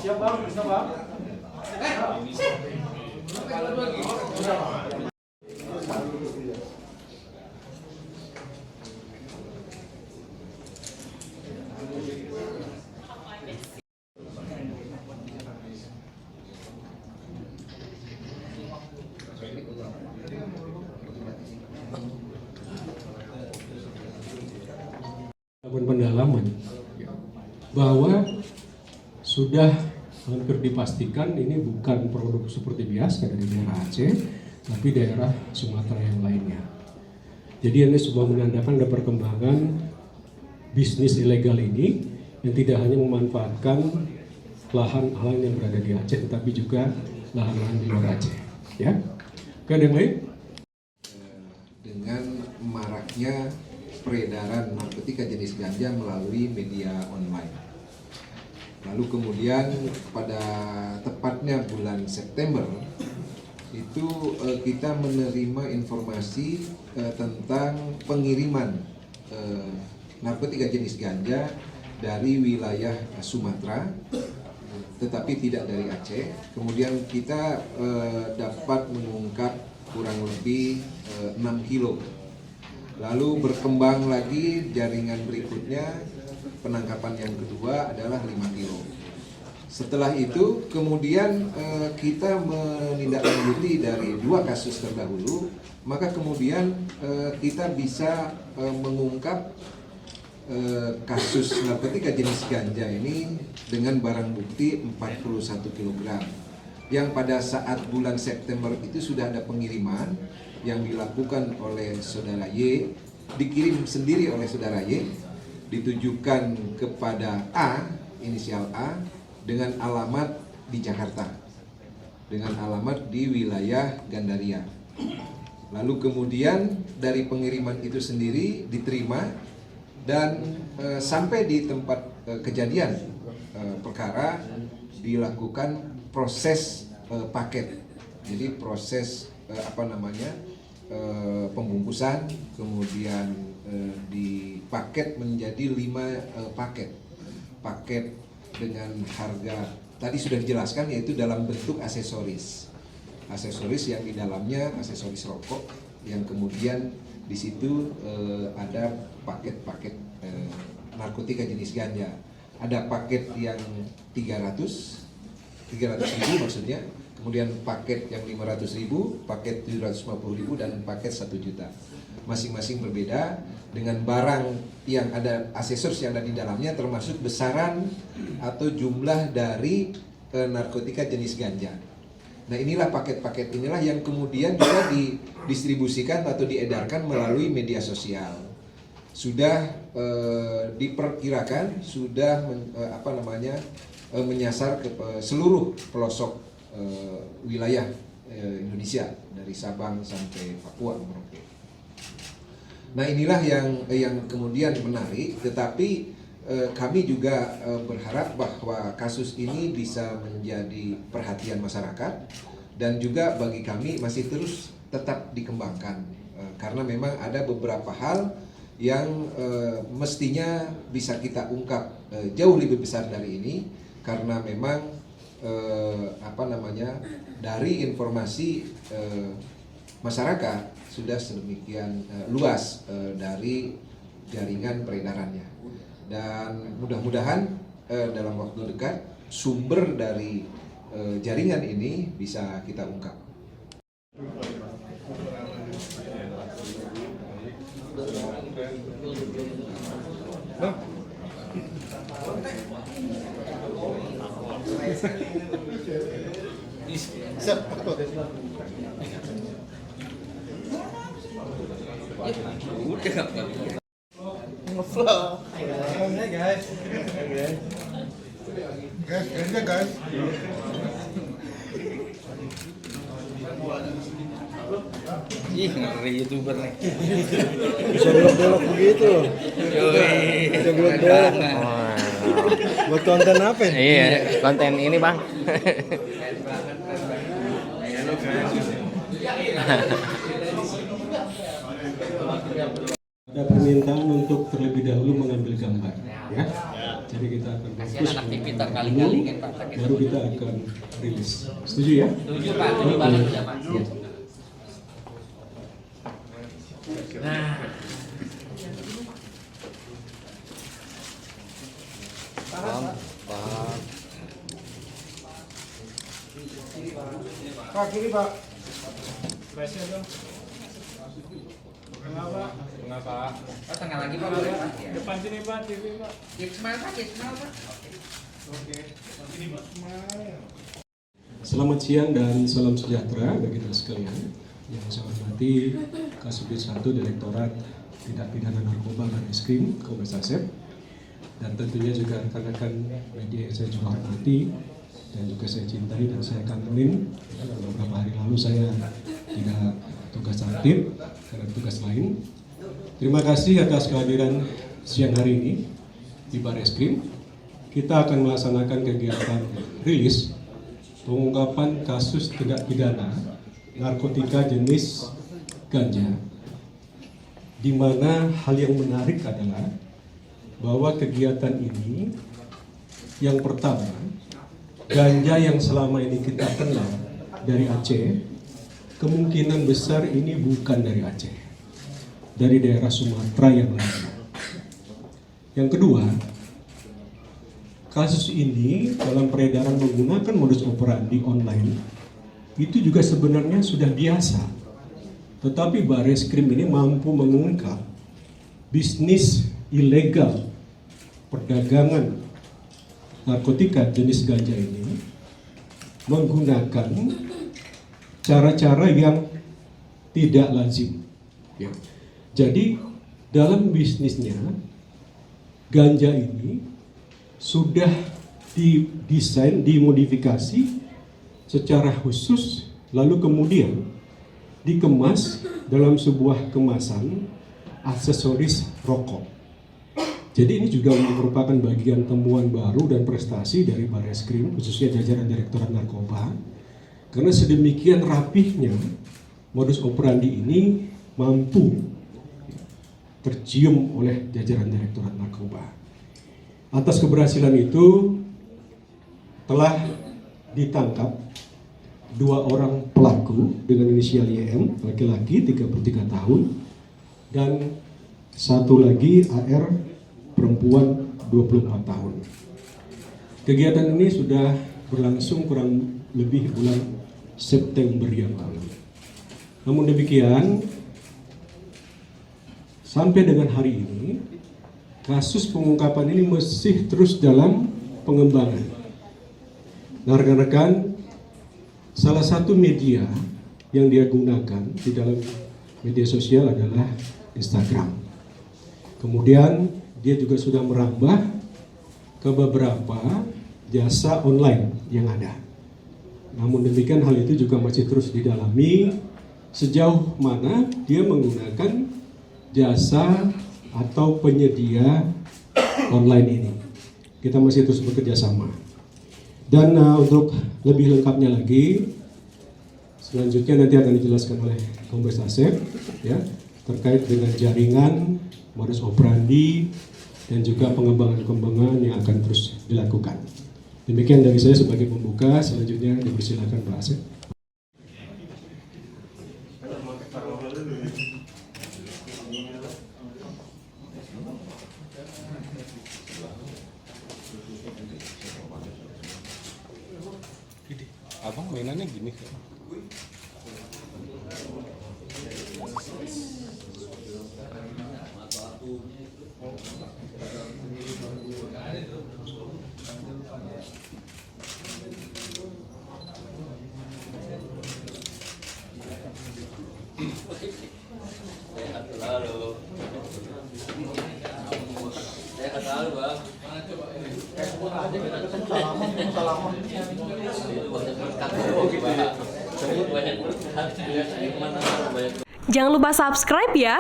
Siap bang, bisa bang. Pendalaman bahwa sudah hampir dipastikan ini bukan produk seperti biasa dari daerah Aceh, tapi daerah Sumatera yang lainnya. Jadi ini sebuah menandakan ada perkembangan bisnis ilegal ini yang tidak hanya memanfaatkan lahan-lahan yang berada di Aceh, tetapi juga lahan-lahan di luar Aceh. Ya, oke, ada yang lain? Dengan maraknya peredaran narkotika jenis ganja melalui media online. Lalu kemudian pada tepatnya bulan September itu kita menerima informasi tentang pengiriman narkotika jenis ganja dari wilayah Sumatera, tetapi tidak dari Aceh. Kemudian kita dapat mengungkap kurang lebih 6 kilo. Lalu berkembang lagi jaringan berikutnya, penangkapan yang kedua adalah 5 kilo. Setelah itu kemudian kita menindaklanjuti dari 2 kasus terdahulu, maka kemudian kita bisa mengungkap kasus narkotika jenis ganja ini dengan barang bukti 41 kg. Yang pada saat bulan September itu sudah ada pengiriman yang dilakukan oleh saudara Y, dikirim sendiri oleh saudara Y, ditujukan kepada A, inisial A, dengan alamat di Jakarta, dengan alamat di wilayah Gandaria. Lalu kemudian dari pengiriman itu sendiri diterima dan sampai di tempat kejadian perkara dilakukan proses paket. Jadi proses pembungkusan, kemudian dipaket menjadi 5 paket. Paket dengan harga tadi sudah dijelaskan, yaitu dalam bentuk aksesoris. Aksesoris yang di dalamnya aksesoris rokok, yang kemudian di situ ada paket-paket narkotika jenis ganja. Ada paket yang 300.000 maksudnya, kemudian paket yang 500.000, paket 750.000, dan paket 1 juta. Masing-masing berbeda dengan barang yang ada, aksesoris yang ada di dalamnya, termasuk besaran atau jumlah dari narkotika jenis ganja. Nah, inilah paket-paket inilah yang kemudian juga didistribusikan atau diedarkan melalui media sosial. Sudah diperkirakan sudah menyasar ke seluruh pelosok wilayah Indonesia dari Sabang sampai Papua, Merauke. Nah, inilah yang kemudian menarik, tetapi kami juga berharap bahwa kasus ini bisa menjadi perhatian masyarakat, dan juga bagi kami masih terus tetap dikembangkan karena memang ada beberapa hal yang mestinya bisa kita ungkap jauh lebih besar dari ini, karena memang dari informasi masyarakat sudah sedemikian luas dari jaringan peredarannya, dan mudah-mudahan dalam waktu dekat sumber dari jaringan ini bisa kita ungkap. Ngevlog. Guys. Guys. Ih, ngeri YouTuber nih. Bisa belok-belok begitu. Bisa belok-belok. Buat konten apa ini? Iya, konten ini bang. Ada permintaan untuk terlebih dahulu mengambil gambar, ya. Jadi kita akan fokus anak TV mengambil terkali-kali dulu, kan, Pak. baru kita akan rilis. Setuju ya? Setuju Pak, ini balik ya Pak. Nah, Pak, kiri Pak. Flashnya dong. Tengah Pak. oh, tengah lagi Pak, boleh Pak. Ya. Depan sini Pak, TV Pak. Keep smile Pak, keep smile Pak. Oke. Sini Pak. Selamat siang dan salam sejahtera bagi kita sekalian. Yang saya hormati Kasubdit 1 Direktorat Tindak Pidana Narkoba Barreskrim Kombes Asep, dan tentunya juga rekan-rekan media yang saya juga hormati dan juga saya cintai dan saya kangenin. Beberapa hari lalu saya tidak tugas aktif karena tugas lain. Terima kasih atas kehadiran siang hari ini di Barreskrim. Kita akan melaksanakan kegiatan rilis pengungkapan kasus tindak pidana narkotika jenis ganja, di mana hal yang menarik adalah bahwa kegiatan ini yang pertama, ganja yang selama ini kita kenal dari Aceh, kemungkinan besar ini bukan dari Aceh, dari daerah Sumatera yang lain. Yang kedua, kasus ini dalam peredaran menggunakan modus operandi online itu juga sebenarnya sudah biasa. Tetapi Barreskrim ini mampu mengungkap bisnis ilegal perdagangan narkotika jenis ganja ini menggunakan cara-cara yang tidak lazim. Ya. Jadi dalam bisnisnya ganja ini sudah didesain, dimodifikasi secara khusus, lalu kemudian dikemas dalam sebuah kemasan aksesoris rokok. Jadi ini juga merupakan bagian temuan baru dan prestasi dari Barreskrim, khususnya jajaran Direktorat Narkoba, karena sedemikian rapihnya modus operandi ini mampu tercium oleh jajaran Direktorat Narkoba. Atas keberhasilan itu telah ditangkap 2 orang pelaku dengan inisial YM, laki-laki 33 tahun, dan 1 lagi AR, perempuan 24 tahun. Kegiatan ini sudah berlangsung kurang lebih bulan September yang lalu. Namun demikian, sampai dengan hari ini, kasus pengungkapan ini masih terus dalam pengembangan. Nah, rekan-rekan, salah satu media yang dia gunakan di dalam media sosial adalah Instagram. Kemudian dia juga sudah merambah ke beberapa jasa online yang ada. Namun demikian hal itu juga masih terus didalami sejauh mana dia menggunakan jasa atau penyedia online ini. Kita masih terus bekerja sama. Dan untuk lebih lengkapnya lagi, selanjutnya nanti akan dijelaskan oleh Kombes Asep, ya, terkait dengan jaringan, modus operandi, dan juga pengembangan yang akan terus dilakukan. Demikian dari saya sebagai pembuka. Selanjutnya dipersilakan Pak Asep. Abang mainannya gini kan? Jangan lupa subscribe ya.